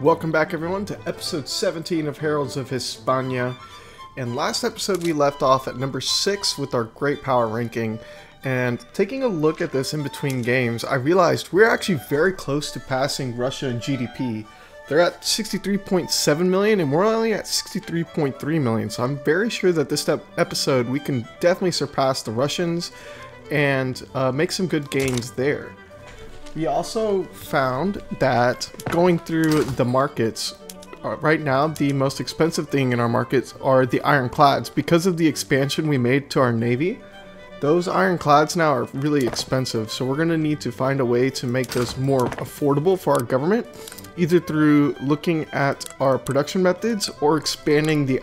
Welcome back everyone to episode 17 of Heralds of Hispania. And last episode we left off at number 6 with our great power ranking. And taking a look at this in between games, I realized we're actually very close to passing Russia in GDP. They're at 63.7 million and we're only at 63.3 million. So I'm very sure that this episode we can definitely surpass the Russians and make some good gains there. We also found that going through the markets, right now the most expensive thing in our markets are the ironclads. Because of the expansion we made to our navy, those ironclads now are really expensive. So we're going to need to find a way to make those more affordable for our government, either through looking at our production methods or expanding the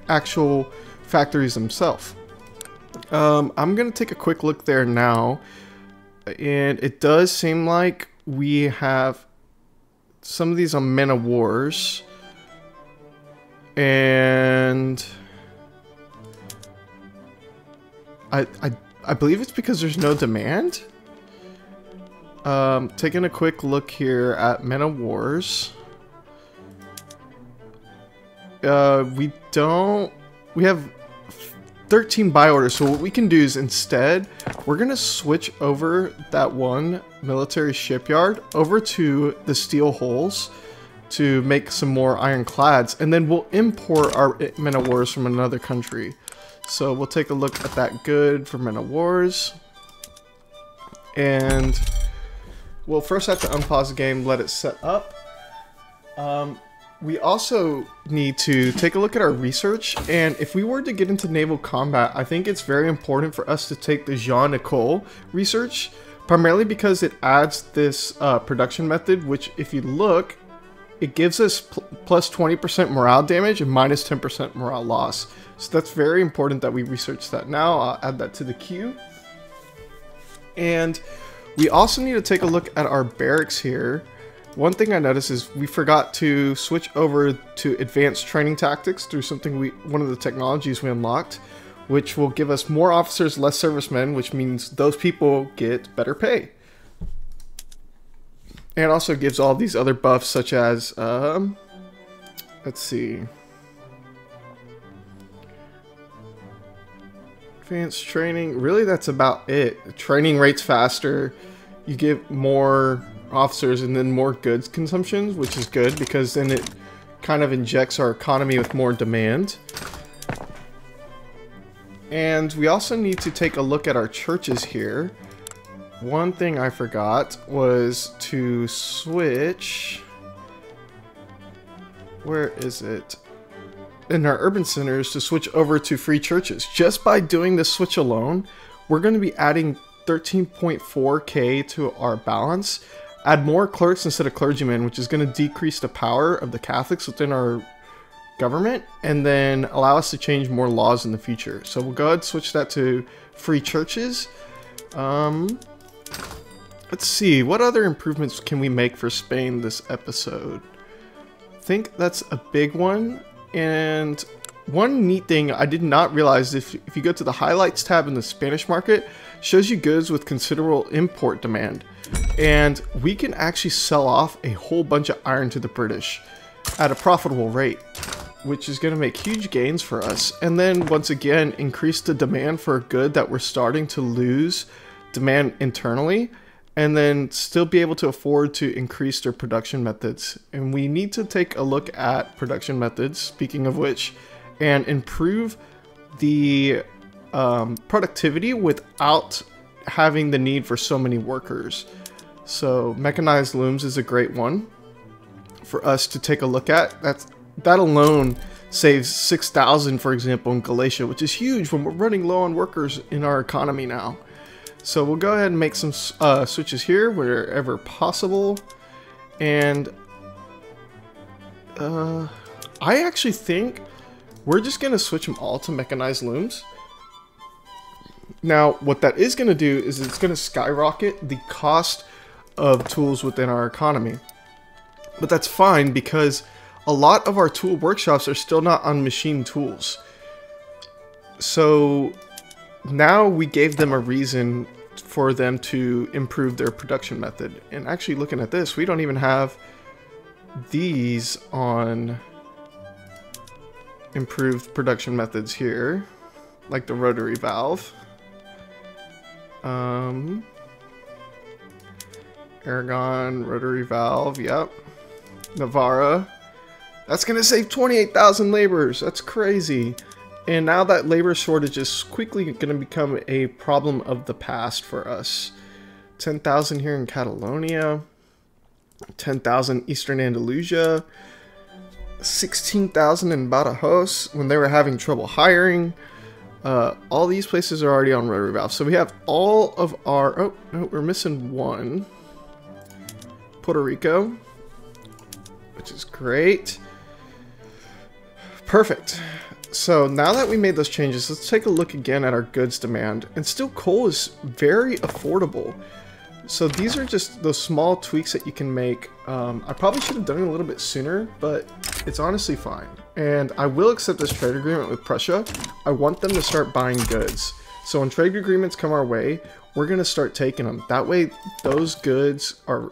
actual factories themselves. I'm going to take a quick look there now. And it does seem like we have some of these on men of wars, and I believe it's because there's no demand. Taking a quick look here at men of wars, we have 13 buy orders. So what we can do is instead we're gonna switch over that one military shipyard over to the steel hulls to make some more ironclads, and then we'll import our men of wars from another country. So we'll take a look at that good for men of wars, and we'll first have to unpause the game, let it set up. We also need to take a look at our research, and if we were to get into naval combat, I think it's very important for us to take the Jean Nicole research, primarily because it adds this production method, which if you look, it gives us plus 20% morale damage and minus 10% morale loss. So that's very important that we research that now. I'll add that to the queue. And we also need to take a look at our barracks here. One thing I noticed is we forgot to switch over to advanced training tactics through one of the technologies we unlocked, which will give us more officers, less servicemen, which means those people get better pay. And also gives all these other buffs such as, let's see, advanced training. Really, that's about it. Training rates faster. You get more officers and then more goods consumption, which is good because then it kind of injects our economy with more demand. And we also need to take a look at our churches here. One thing I forgot was to switch, where is it, in our urban centers, to switch over to free churches. Just by doing this switch alone, we're going to be adding 13.4k to our balance. Add more clerks instead of clergymen, which is going to decrease the power of the Catholics within our government, and then allow us to change more laws in the future. So we'll go ahead and switch that to free churches. Let's see, what other improvements can we make for Spain this episode? I think that's a big one. And one neat thing I did not realize, if you go to the highlights tab in the Spanish market, shows you goods with considerable import demand. And we can actually sell off a whole bunch of iron to the British at a profitable rate, which is going to make huge gains for us. And then once again, increase the demand for a good that we're starting to lose demand internally, and then still be able to afford to increase their production methods. And we need to take a look at production methods, speaking of which, and improve the productivity without having the need for so many workers. So mechanized looms is a great one for us to take a look at. That alone saves 6,000, for example, in Galatia, which is huge when we're running low on workers in our economy now. So we'll go ahead and make some switches here wherever possible. And I actually think we're just going to switch them all to mechanized looms. Now, what that is going to do is it's going to skyrocket the cost of tools within our economy. But that's fine because a lot of our tool workshops are still not on machine tools. So now we gave them a reason for them to improve their production method. And actually looking at this, we don't even have these on improved production methods here, like the rotary valve. Aragon, rotary valve, yep. Navarra. That's gonna save 28,000 laborers. That's crazy. And now that labor shortage is quickly gonna become a problem of the past for us. 10,000 here in Catalonia. 10,000 Eastern Andalusia. 16,000 in Badajoz when they were having trouble hiring. All these places are already on rotary valve. So we have all of our... Oh, no, we're missing one. Puerto Rico, which is great. Perfect. So now that we made those changes, let's take a look again at our goods demand. And still, coal is very affordable. So these are just those small tweaks that you can make. I probably should have done it a little bit sooner, but it's honestly fine. And I will accept this trade agreement with Prussia. I want them to start buying goods. So when trade agreements come our way, we're going to start taking them. That way, those goods are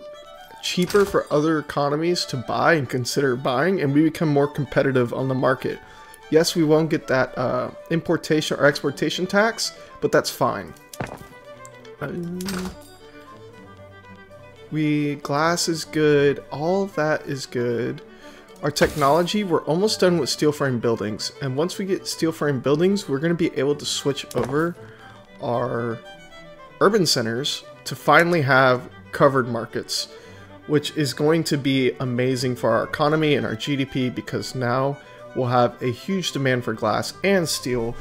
cheaper for other economies to buy and consider buying, and we become more competitive on the market. Yes, we won't get that importation or exportation tax, but that's fine. Glass is good, all of that is good. Our technology, we're almost done with steel frame buildings, and once we get steel frame buildings, we're going to be able to switch over our urban centers to finally have covered markets, which is going to be amazing for our economy and our GDP, because now we'll have a huge demand for glass and steel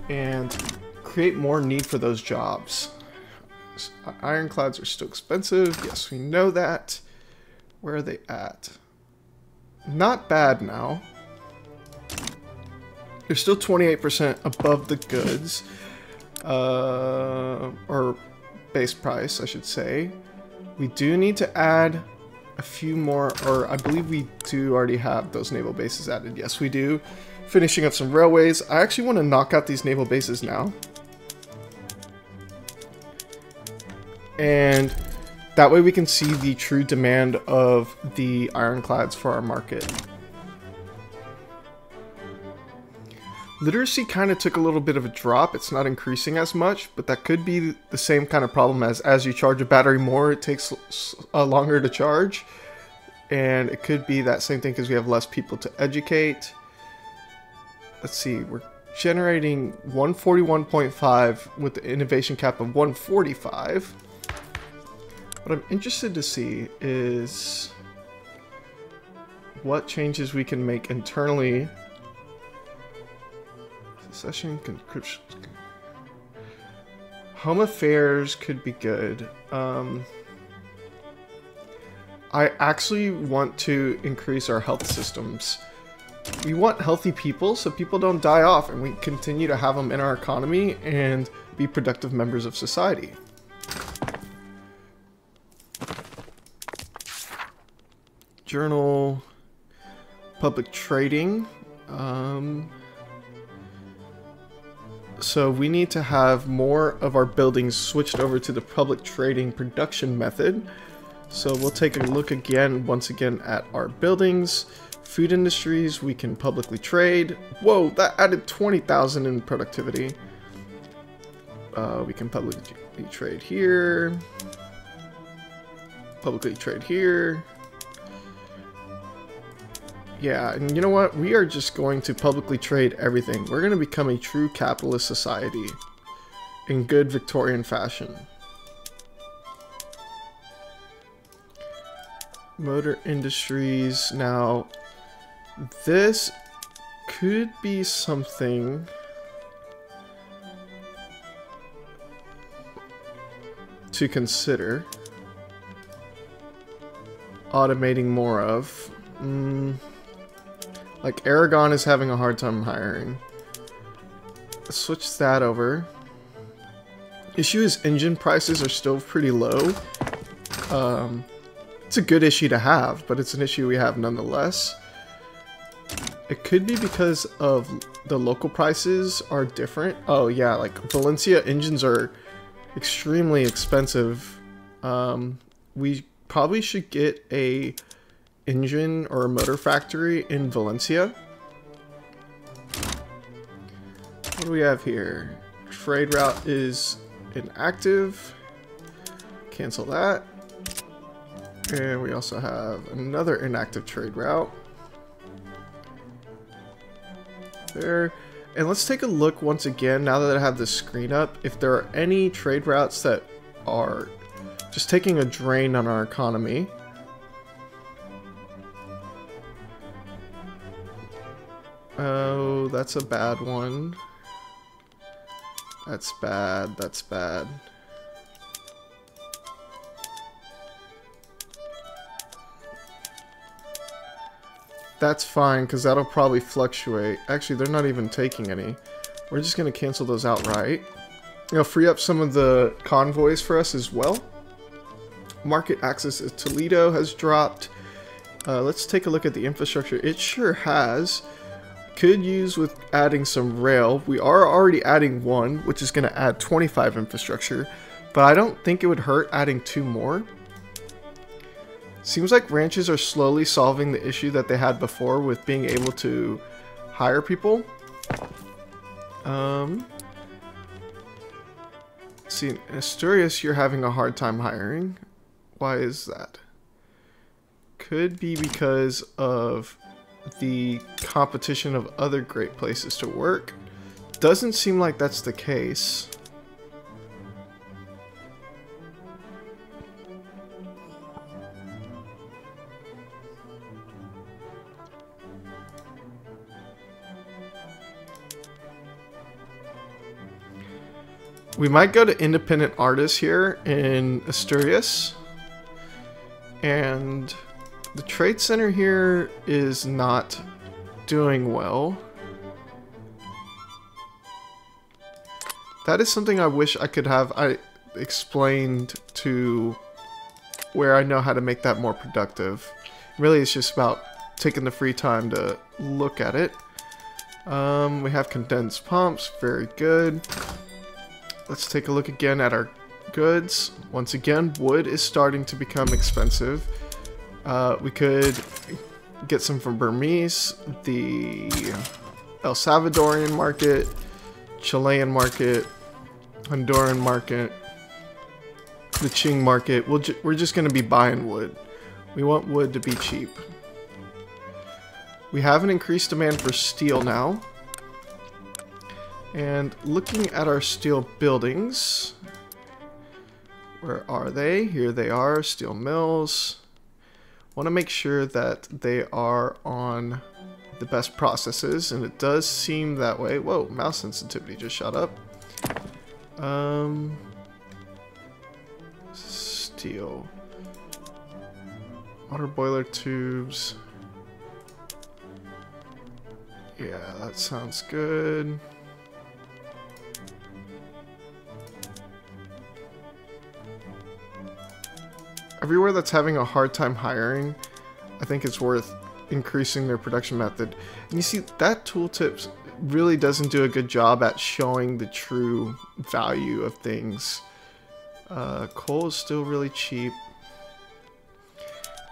and create more need for those jobs. Ironclads are still expensive. Yes, we know that. Where are they at? Not bad now. They're still 28% above the goods. Or base price, I should say. We do need to add a few more, or I believe we do already have those naval bases added. Yes, we do. Finishing up some railways. I actually want to knock out these naval bases now. And that way we can see the true demand of the ironclads for our market. Literacy kind of took a little bit of a drop. It's not increasing as much, but that could be the same kind of problem as you charge a battery more, it takes longer to charge. And it could be that same thing because we have less people to educate. Let's see, we're generating 141.5 with the innovation cap of 145. What I'm interested to see is what changes we can make internally. Secession, conscription. Home affairs could be good. I actually want to increase our health systems. We want healthy people so people don't die off and we continue to have them in our economy and be productive members of society. Journal, public trading. So we need to have more of our buildings switched over to the public trading production method. So we'll take a look again, once again, at our buildings. Food industries, we can publicly trade. Whoa, that added 20,000 in productivity. We can publicly trade here. Publicly trade here. Yeah, and you know what? We are just going to publicly trade everything. We're going to become a true capitalist society in good Victorian fashion. Motor industries. Now, this could be something to consider automating more of. Like Aragon is having a hard time hiring. Let's switch that over. Issue is engine prices are still pretty low. It's a good issue to have, but it's an issue we have nonetheless. It could be because of the local prices are different. Oh yeah, like Valencia engines are extremely expensive. We probably should get a engine or a motor factory in Valencia. What do we have here? Trade route is inactive. Cancel that. And we also have another inactive trade route. There. And let's take a look once again, now that I have this screen up, if there are any trade routes that are just taking a drain on our economy. Oh, that's a bad one. That's bad, that's bad. That's fine, because that'll probably fluctuate. Actually, they're not even taking any. We're just going to cancel those outright. It'll free up some of the convoys for us as well. Market access to Toledo has dropped. Let's take a look at the infrastructure. It sure has. Could use with adding some rail. We are already adding one, which is going to add 25 infrastructure. But I don't think it would hurt adding 2 more. Seems like ranches are slowly solving the issue that they had before with being able to hire people. Let's see, in Asturias, you're having a hard time hiring. Why is that? Could be because of the competition of other great places to work. Doesn't seem like that's the case. We might go to independent artists here in Asturias. And the trade center here is not doing well. That is something I wish I could have explained to where I know how to make that more productive. Really, it's just about taking the free time to look at it. We have condensed pumps, very good. Let's take a look again at our goods. Once again, wood is starting to become expensive. We could get some from Burmese, the El Salvadorian market, Chilean market, Honduran market, the Qing market. We're just going to be buying wood. We want wood to be cheap. We have an increased demand for steel now. And looking at our steel buildings, where are they? Here they are, steel mills. Want to make sure that they are on the best processes, and it does seem that way. Whoa, mouse sensitivity just shot up. Steel. Water boiler tubes. Yeah, that sounds good. Everywhere that's having a hard time hiring, I think it's worth increasing their production method. And you see, that tooltip really doesn't do a good job at showing the true value of things. Coal is still really cheap.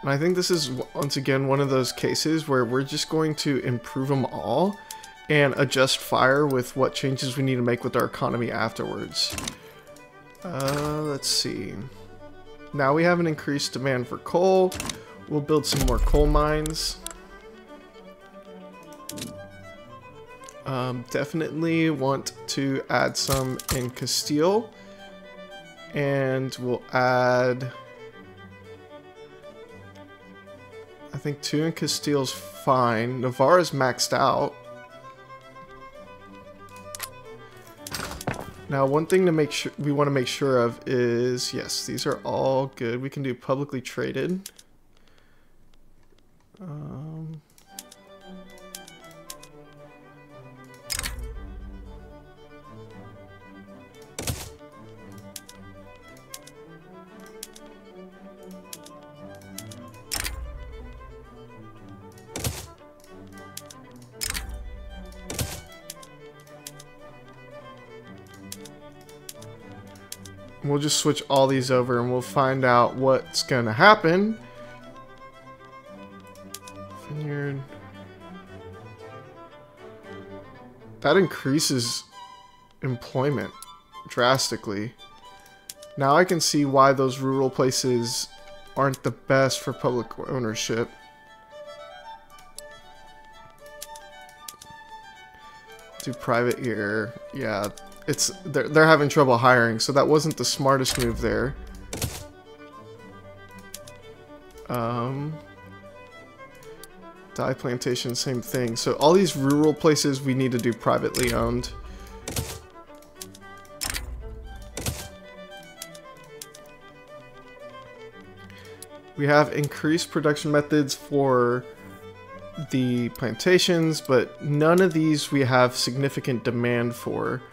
And I think this is, once again, one of those cases where we're just going to improve them all and adjust fire with what changes we need to make with our economy afterwards. Let's see. Now we have an increased demand for coal. We'll build some more coal mines. Definitely want to add some in Castile. And we'll add... I think 2 in Castile's fine. Navarra's maxed out. Now, one thing to make sure we want to make sure of is, yes, these are all good. We can do publicly traded. We'll just switch all these over and we'll find out what's going to happen Vineyard. That increases employment drastically. Now I can see why those rural places aren't the best for public ownership. Do private here. Yeah, they're having trouble hiring, so that wasn't the smartest move there. Dye plantation, same thing. So all these rural places we need to do privately owned. We have increased production methods for the plantations, but none of these we have significant demand for.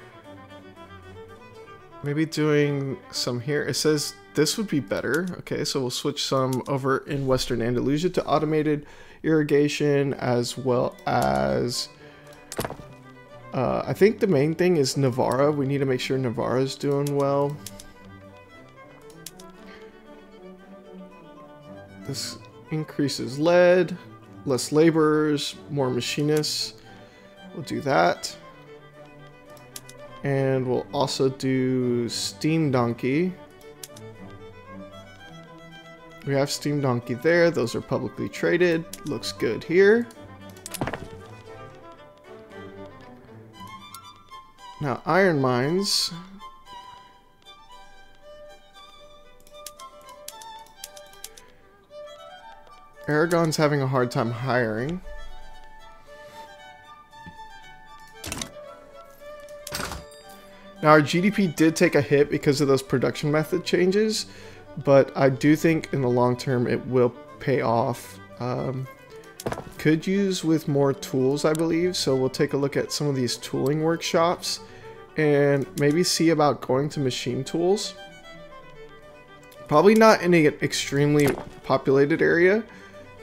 Maybe doing some here. It says this would be better. Okay, so we'll switch some over in Western Andalusia to automated irrigation, as well as I think the main thing is Navarra. We need to make sure Navarra is doing well. This increases lead, less laborers, more machinists. We'll do that. And we'll also do Steam Donkey. We have Steam Donkey there. Those are publicly traded. Looks good here. Now, iron mines. Aragon's having a hard time hiring. Now, our GDP did take a hit because of those production method changes, but I do think in the long term it will pay off. Could use with more tools, I believe, so we'll take a look at some of these tooling workshops and maybe see about going to machine tools. Probably not in an extremely populated area,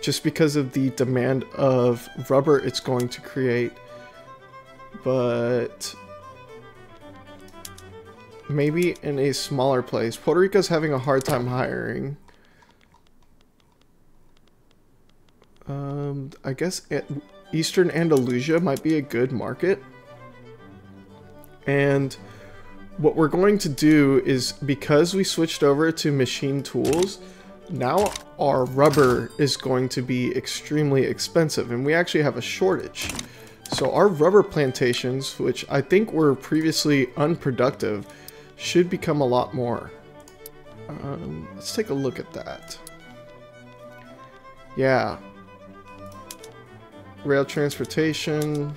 just because of the demand of rubber it's going to create, but maybe in a smaller place. Puerto Rico's having a hard time hiring. I guess Eastern Andalusia might be a good market. And what we're going to do is, because we switched over to machine tools, now our rubber is going to be extremely expensive, and we actually have a shortage. So our rubber plantations, which I think were previously unproductive, should become a lot more. Let's take a look at that. Yeah. Rail transportation.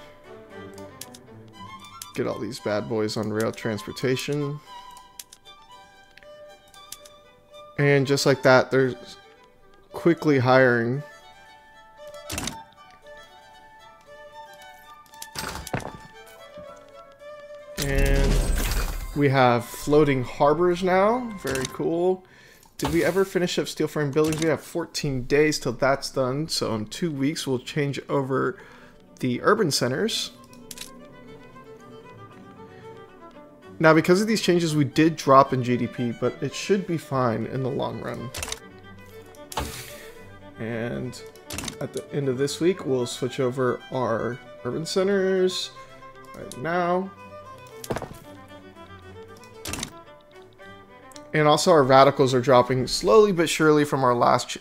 Get all these bad boys on rail transportation. And just like that, they're quickly hiring. And we have floating harbors now. Very cool. Did we ever finish up steel frame buildings? We have 14 days till that's done. So in 2 weeks, we'll change over the urban centers. Now, because of these changes, we did drop in GDP, but it should be fine in the long run. And at the end of this week, we'll switch over our urban centers right now. And also our radicals are dropping slowly but surely from our last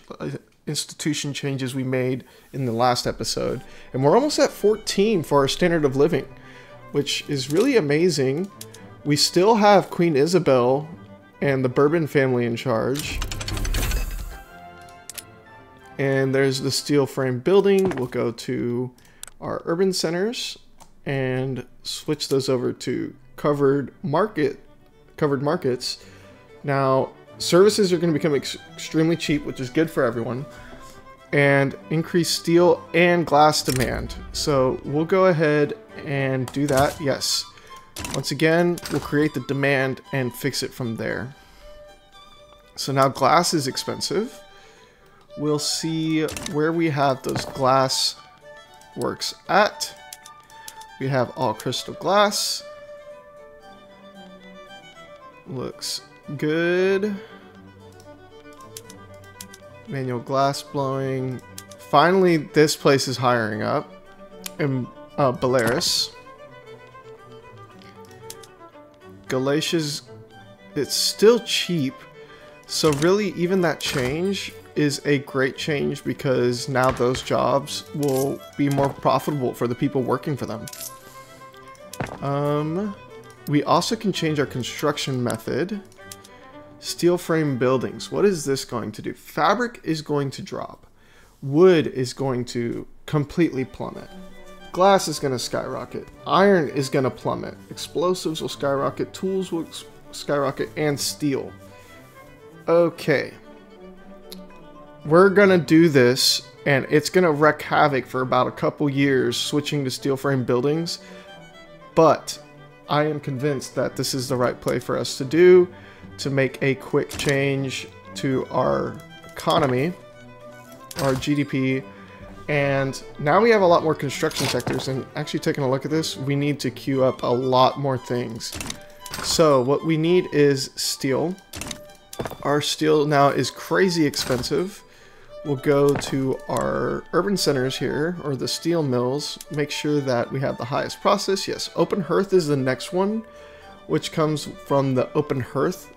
institution changes we made in the last episode. And we're almost at 14 for our standard of living, which is really amazing. We still have Queen Isabel and the Bourbon family in charge. And there's the steel frame building. We'll go to our urban centers and switch those over to covered markets. Now, services are going to become extremely cheap, which is good for everyone, and increase steel and glass demand. So we'll go ahead and do that. Yes. Once again, we'll create the demand and fix it from there. So now glass is expensive. We'll see where we have those glass works at. We have all crystal glass. Looks good. Manual glass blowing, finally this place is hiring up in Belarus. Galatia's, it's still cheap, so really even that change is a great change because now those jobs will be more profitable for the people working for them. We also can change our construction method. Steel frame buildings. What is this going to do? Fabric is going to drop. Wood is going to completely plummet. Glass is going to skyrocket. Iron is going to plummet. Explosives will skyrocket. Tools will skyrocket. And steel. Okay. We're going to do this, and it's going to wreak havoc for about a couple years switching to steel frame buildings. But I am convinced that this is the right play for us to do to make a quick change to our economy, our GDP. And now we have a lot more construction sectors, and actually taking a look at this, we need to queue up a lot more things. So what we need is steel. Our steel now is crazy expensive. We'll go to our urban centers here, or the steel mills, make sure that we have the highest process. Yes, open hearth is the next one, which comes from the open hearth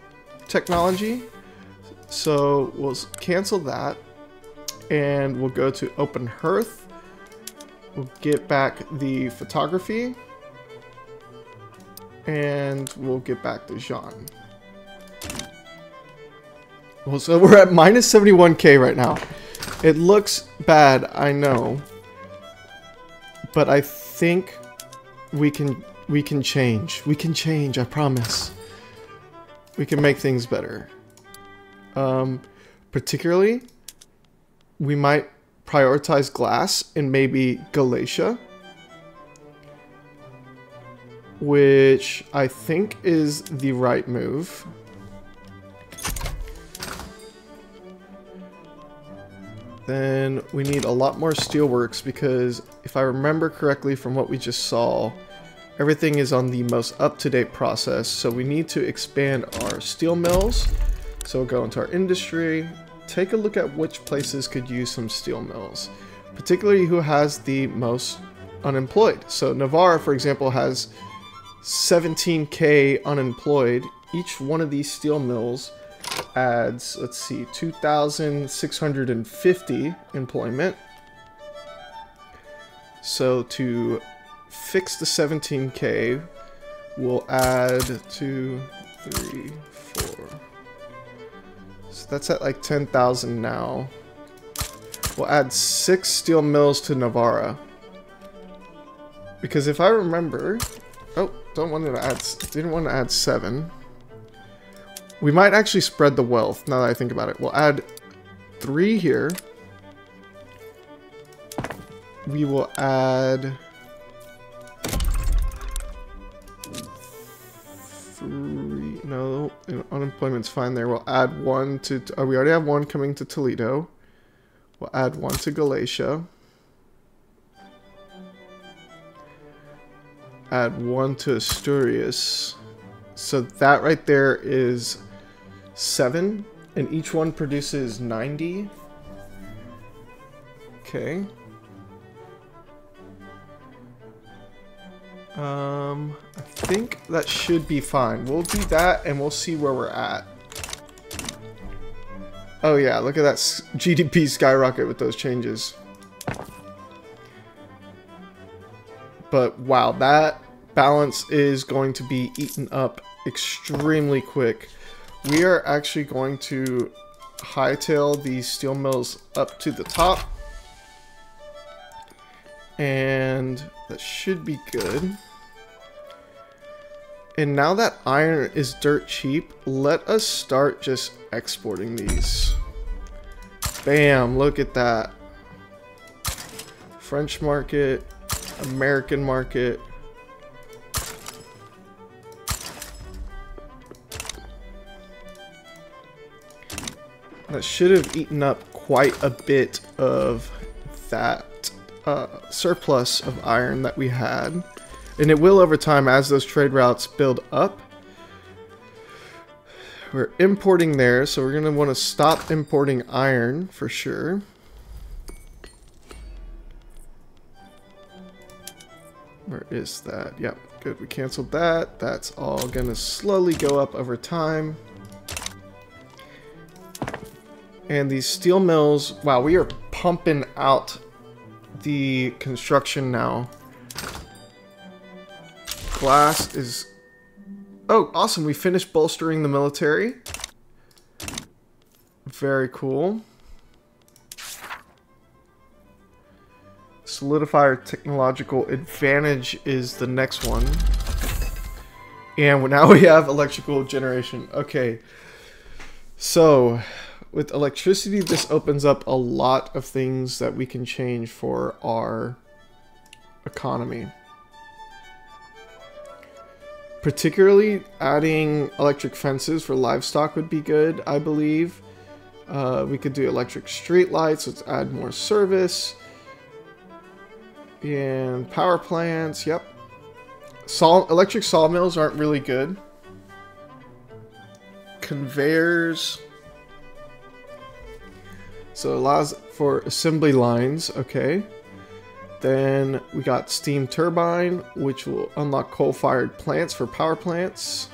technology. So we'll cancel that, and we'll go to open hearth. We'll get back the photography, and we'll get back the Jean. Well, so we're at minus 71k right now. It looks bad, I know, but I think we can change. We can change, I promise. We can make things better. Particularly, we might prioritize glass and maybe Galatia, which I think is the right move. Then we need a lot more steelworks because if I remember correctly from what we just saw, everything is on the most up-to-date process. So we need to expand our steel mills. So we'll go into our industry, take a look at which places could use some steel mills, particularly who has the most unemployed. So Navarra, for example, has 17k unemployed. Each one of these steel mills adds, let's see, 2,650 employment. So to fix the 17k, we'll add 2, 3, 4. So that's at like 10,000 now. We'll add 6 steel mills to Navarra. Because if I remember, oh, didn't want to add 7. We might actually spread the wealth, now that I think about it. We'll add 3 here. We will add 3. No, unemployment's fine there. We'll add 1 to... Oh, we already have 1 coming to Toledo. We'll add 1 to Galatia. Add 1 to Asturias. So that right there is 7, and each one produces 90. Okay. I think that should be fine. We'll do that, and we'll see where we're at. Oh yeah, look at that GDP skyrocket with those changes. But wow, that balance is going to be eaten up extremely quick. We are actually going to hightail these steel mills up to the top, and that should be good. And now that iron is dirt cheap, let us start just exporting these. Bam, look at that. French market, American market. That should have eaten up quite a bit of that surplus of iron that we had. And it will over time as those trade routes build up. We're importing there, so we're going to want to stop importing iron for sure. Where is that? Yep, good. We canceled that. That's all gonna slowly go up over time. And these steel mills, wow, we are pumping out the construction now. Glass is... Oh, awesome. We finished bolstering the military. Very cool. Solidify our technological advantage is the next one. And now we have electrical generation. Okay. So, with electricity, this opens up a lot of things that we can change for our economy. Particularly adding electric fences for livestock would be good, I believe. We could do electric street lights. Let's add more service. And power plants, yep. Electric sawmills aren't really good. Conveyors. So it allows for assembly lines, okay. Then we got steam turbine, which will unlock coal-fired plants for power plants.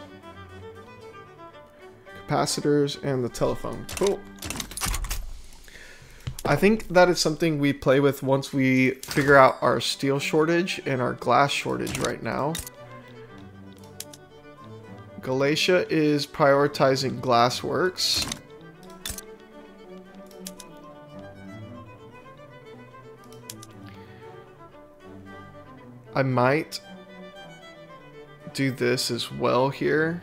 Capacitors and the telephone. Cool. I think that is something we play with once we figure out our steel shortage and our glass shortage right now. Galatia is prioritizing glass works. I might do this as well here.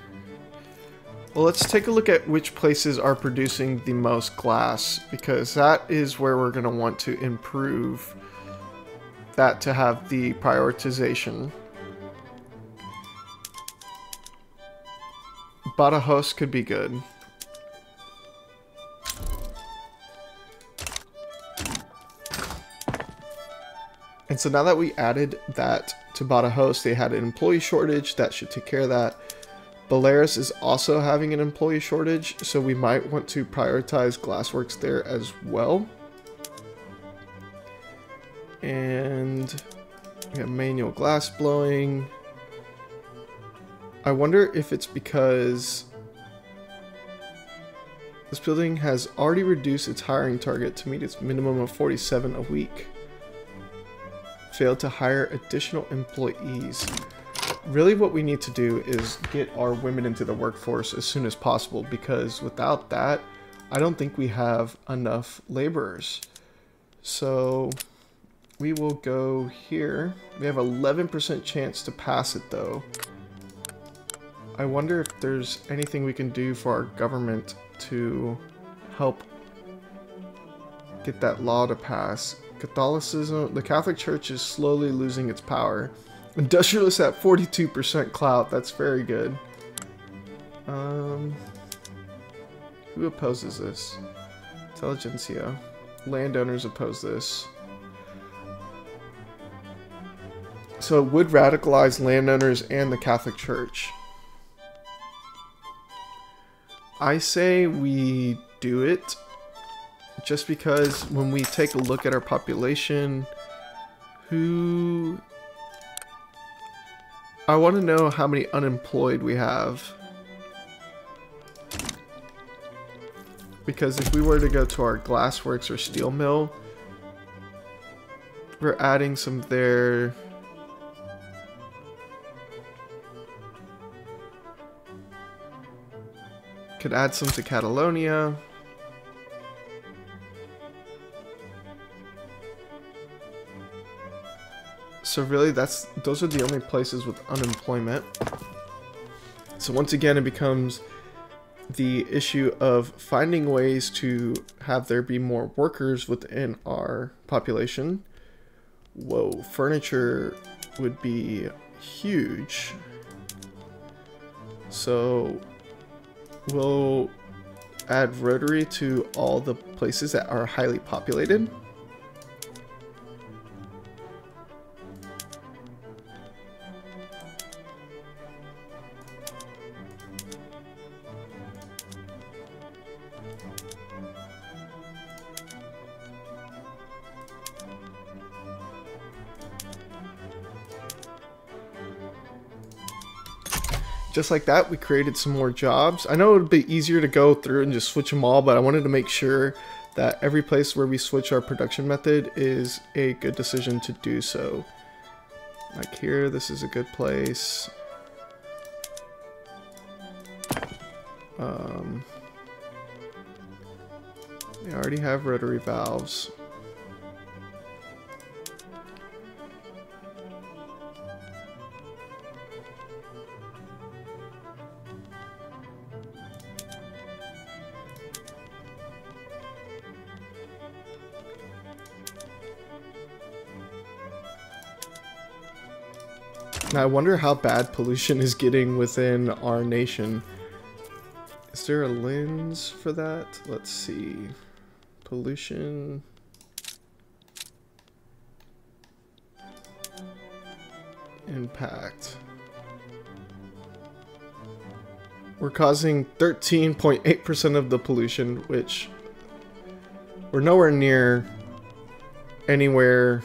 Well, let's take a look at which places are producing the most glass, because that is where we're going to want to improve that to have the prioritization. Badajoz could be good. And so now that we added that to Badajoz, they had an employee shortage. That should take care of that. Belarus is also having an employee shortage, so we might want to prioritize glassworks there as well. And we have manual glass blowing. I wonder if it's because this building has already reduced its hiring target to meet its minimum of 47 a week. Failed to hire additional employees. Really what we need to do is get our women into the workforce as soon as possible, because without that, I don't think we have enough laborers. So we will go here. We have 11% chance to pass it though. I wonder if there's anything we can do for our government to help get that law to pass. Catholicism, the Catholic Church is slowly losing its power. Industrialists at 42% clout. That's very good. Who opposes this? Intelligentsia. Landowners oppose this. So it would radicalize landowners and the Catholic Church. I say we do it. Just because when we take a look at our population, I want to know how many unemployed we have. Because if we were to go to our glassworks or steel mill, we're adding some there. Could add some to Catalonia. So really, those are the only places with unemployment. So once again, it becomes the issue of finding ways to have there be more workers within our population. Whoa, furniture would be huge. So we'll add rotary to all the places that are highly populated. just like that, we created some more jobs. I know it would be easier to go through and just switch them all, but I wanted to make sure that every place where we switch our production method is a good decision to do so. Like here, this is a good place. They already have rotary valves. Now I wonder how bad pollution is getting within our nation. Is there a lens for that? Let's see. Pollution. Impact. We're causing 13.8% of the pollution, which we're nowhere near anywhere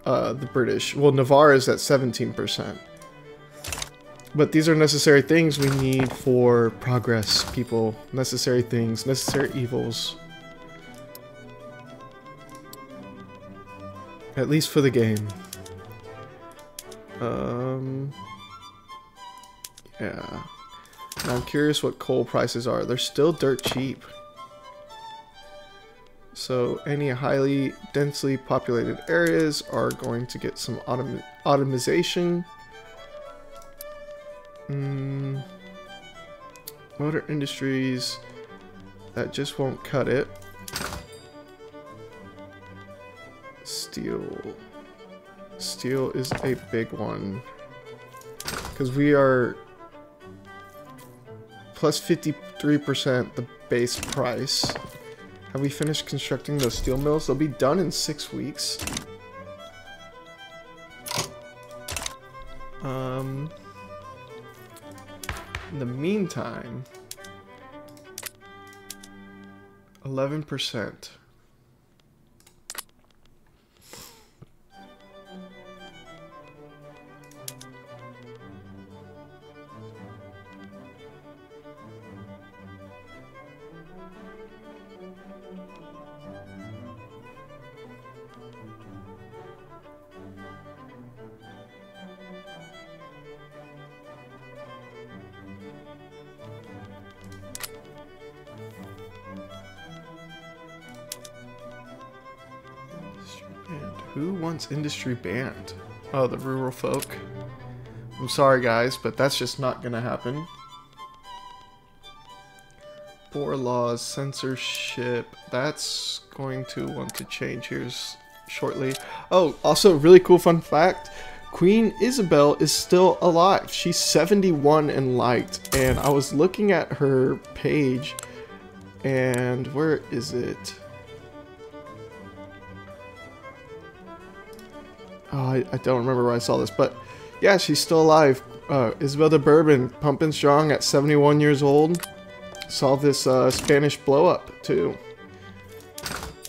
the British. Well, Navarre is at 17%. But these are necessary things we need for progress, people. Necessary things, necessary evils. At least for the game. Yeah. Now I'm curious what coal prices are. They're still dirt cheap. So any highly densely populated areas are going to get some automation. Motor industries, that just won't cut it. Steel. Steel is a big one. Because we are plus 53% the base price. Have we finished constructing those steel mills? They'll be done in 6 weeks. In the meantime, 11%. Who wants industry banned? Oh, the rural folk. I'm sorry guys, but that's just not gonna happen. Poor laws, censorship, that's going to want to change here shortly. Oh, also really cool fun fact, Queen Isabel is still alive. She's 71 and liked, and I was looking at her page, and where is it? Oh, I don't remember where I saw this, but yeah, she's still alive. Isabel de Bourbon, pumping strong at 71 years old. Saw this Spanish blow up too.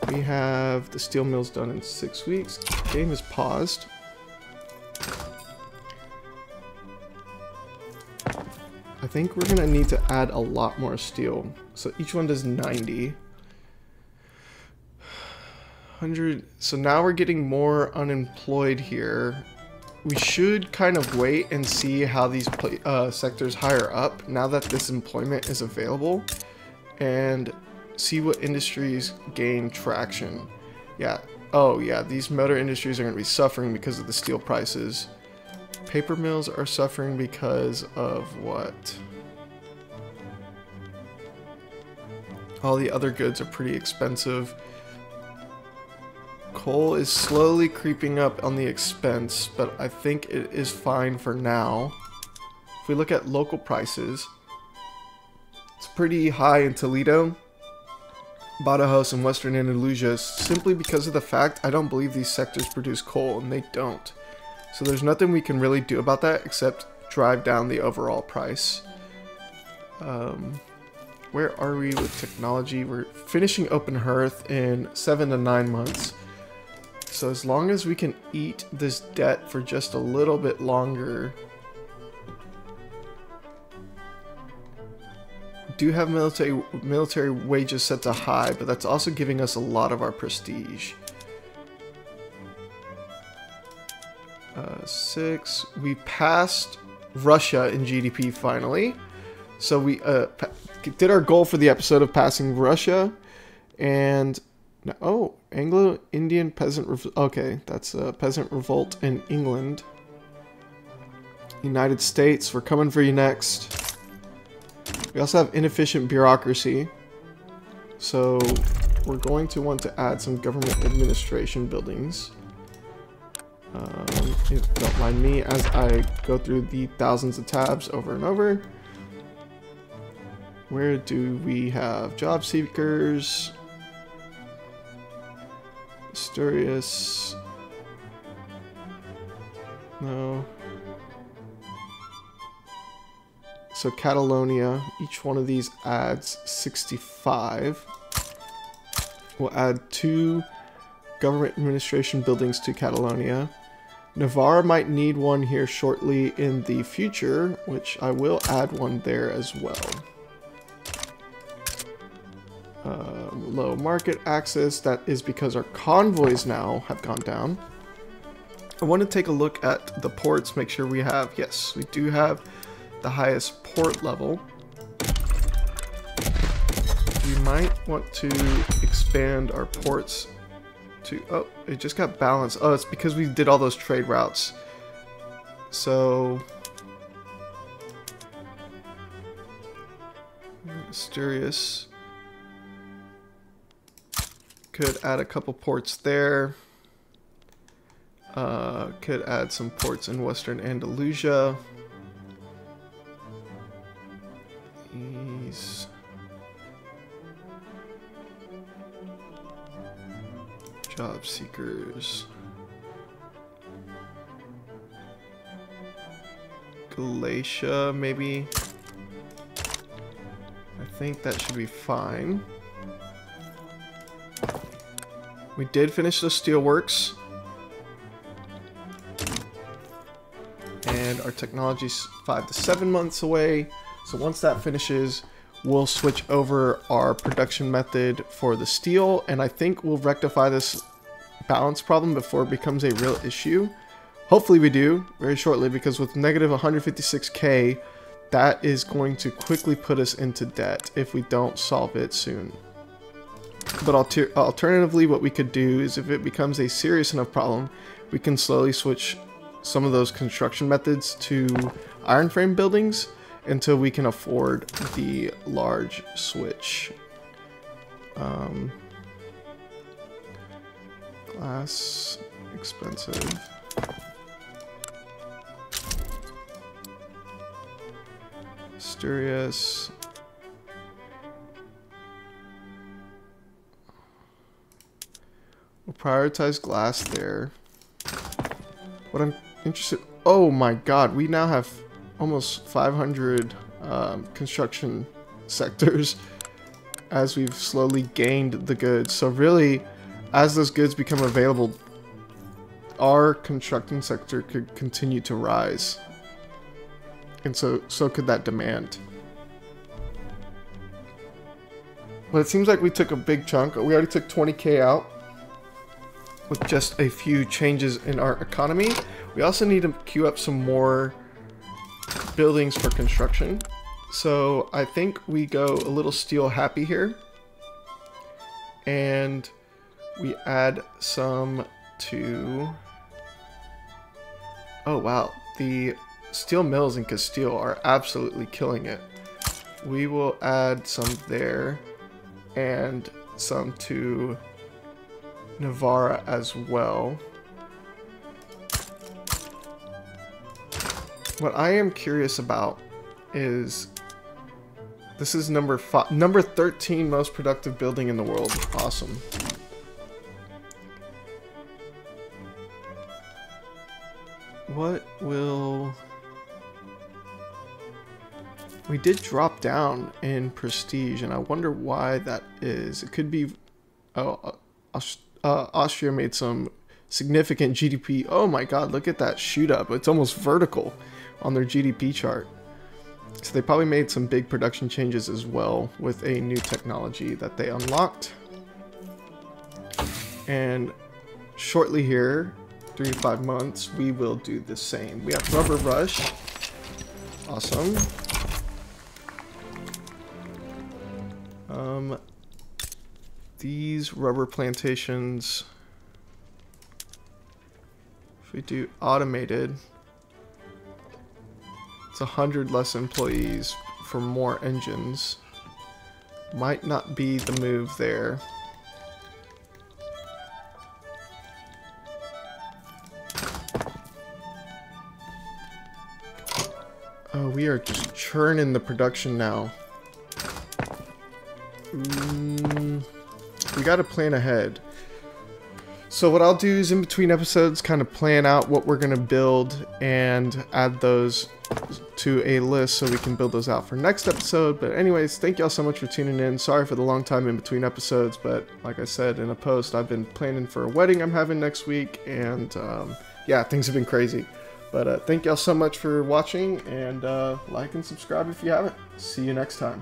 We have the steel mills done in 6 weeks. Game is paused. I think we're gonna need to add a lot more steel. So each one does 90. 100. So now we're getting more unemployed here. We should kind of wait and see how these sectors higher up now that this employment is available, and see what industries gain traction. Yeah. Oh yeah, these motor industries are going to be suffering because of the steel prices. Paper mills are suffering because of what? All the other goods are pretty expensive. Coal is slowly creeping up on the expense, but I think it is fine for now. If we look at local prices, it's pretty high in Toledo, Badajoz, and Western Andalusia, simply because of the fact I don't believe these sectors produce coal, and they don't. So there's nothing we can really do about that except drive down the overall price. Where are we with technology? We're finishing Open Hearth in 7 to 9 months. So as long as we can eat this debt for just a little bit longer, do have military wages set to high, but that's also giving us a lot of our prestige. 6. We passed Russia in GDP finally. So we did our goal for the episode of passing Russia. And oh, Anglo-Indian peasant revolt. Okay, that's a peasant revolt in England. United States, we're coming for you next. We also have inefficient bureaucracy. So we're going to want to add some government administration buildings. If you don't mind me as I go through the thousands of tabs over and over. Where do we have job seekers? Asturias. No. So Catalonia, each one of these adds 65. We'll add 2 government administration buildings to Catalonia. Navarre might need one here shortly in the future, which I will add one there as well. Low market access, that is because our convoys now have gone down. I want to take a look at the ports, make sure we have, yes, we do have the highest port level. We might want to expand our ports to, oh, it just got balanced. Oh, it's because we did all those trade routes. So Asturias could add a couple ports there. Could add some ports in Western Andalusia. These job seekers. Galatia, maybe. I think that should be fine. We did finish the steelworks. And our technology's 5 to 7 months away. So once that finishes, we'll switch over our production method for the steel. And I think we'll rectify this balance problem before it becomes a real issue. Hopefully we do very shortly, because with negative 156k, that is going to quickly put us into debt if we don't solve it soon. But alternatively, what we could do is, if it becomes a serious enough problem, we can slowly switch some of those construction methods to iron frame buildings until we can afford the large switch. Glass, expensive. Asturias. We'll prioritize glass there. What I'm interested... Oh my god, we now have almost 500 construction sectors as we've slowly gained the goods. So really, as those goods become available, our constructing sector could continue to rise. And so could that demand. But it seems like we took a big chunk. We already took 20k out with just a few changes in our economy. We also need to queue up some more buildings for construction. So I think we go a little steel happy here. And we add some to... Oh wow, the steel mills in Castile are absolutely killing it. We will add some there and some to Navarra as well. What I am curious about is, this is number 13 most productive building in the world. Awesome. What will... We did drop down in prestige, and I wonder why that is. It could be... Oh, Austria made some significant GDP. Oh my god, look at that shoot up. It's almost vertical on their GDP chart. So they probably made some big production changes as well with a new technology that they unlocked. And shortly here, 3 to 5 months, we will do the same. We have Rubber Rush. Awesome. These rubber plantations, if we do automated, it's 100 less employees for more engines. Might not be the move there. Oh, we are just churning the production now. We gotta plan ahead. So what I'll do is in between episodes kind of plan out what we're gonna build and add those to a list so we can build those out for next episode. But anyways, thank y'all so much for tuning in. Sorry for the long time in between episodes, but like I said in a post, I've been planning for a wedding I'm having next week, and yeah, things have been crazy. But thank y'all so much for watching, and like and subscribe if you haven't. See you next time.